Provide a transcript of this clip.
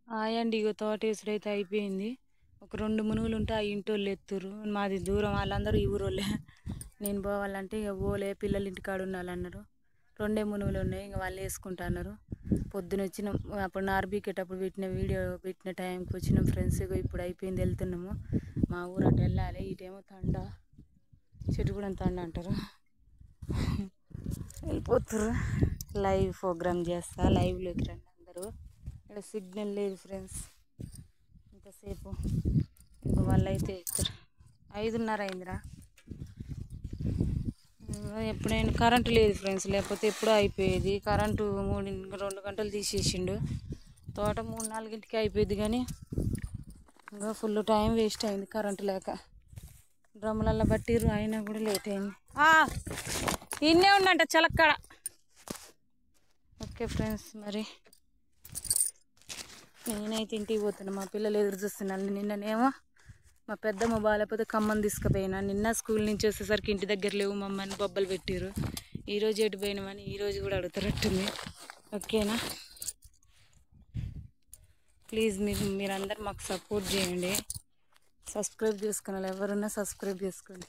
ఆయండి ఇగో తోటేసుడైతే అయిపోయింది. ఒక 2 మునుగులు ఉంటే ఆ ఇంటోళ్ళు ఎత్తురు. మాది దూరం, వాళ్ళందరూ ఈ ఊరోళ్ళే. నేను పోవాలంటే ఇక పోలే, పిల్లలు ఇంటికాడ ఉండాలన్నారు. 2 మునుగులు ఉన్నాయి, ఇంక వాళ్ళు వేసుకుంటున్నారు. పొద్దున వచ్చినాం, అప్పుడు నార్బీకేటప్పుడు పెట్టిన టైంకి వచ్చినాం ఫ్రెండ్స్. ఇప్పుడు అయిపోయింది, వెళ్తున్నాము. మా ఊరు అటు వెళ్ళాలి. ఇటేమో తండ, చెట్టు కూడా తండ అంటారు. వెళ్ళిపోతుర్రు. లైవ్ ప్రోగ్రామ్ చేస్తా, లైవ్లోకి రండి అందరూ. ఇక్కడ సిగ్నల్ లేదు ఫ్రెండ్స్ ఇంతసేపు. ఇంక వాళ్ళు అయితే ఇస్తారు. 5:30 అయిందిరా. ఎప్పుడైనా కరెంటు లేదు ఫ్రెండ్స్, లేకపోతే ఎప్పుడో అయిపోయేది. కరెంటు 2 గంటలు తీసేసిండు. తోట 3-4 అయిపోయింది, కానీ ఇంకా ఫుల్ టైం వేస్ట్ అయింది కరెంటు లేక. డ్రమ్ములల్లో బట్టిర్రు, అయినా కూడా లేట్ అయింది. ఇన్నే ఉండంట చలక్కడ. ఓకే ఫ్రెండ్స్, మరి నేనైతే ఇంటికి పోతున్నా. మా పిల్లలు ఎదురు చూస్తున్నాను. నిన్ననేమో మా పెద్దమ్మ బాగాలేకపోతే ఖమ్మం తీసుకుపోయినా. నిన్న స్కూల్ నుంచి వచ్చేసరికి ఇంటి దగ్గర లేవు మమ్మల్ని బొబ్బలు పెట్టిరు. ఈరోజు ఎటు పోయినామని ఈరోజు కూడా అడుగుతారట్టుంది. ఓకేనా, ప్లీజ్ మీరందరూ మాకు సపోర్ట్ చేయండి. సబ్స్క్రైబ్ చేసుకున్న వాళ్ళు ఎవరున్నా సబ్స్క్రైబ్ చేసుకోండి.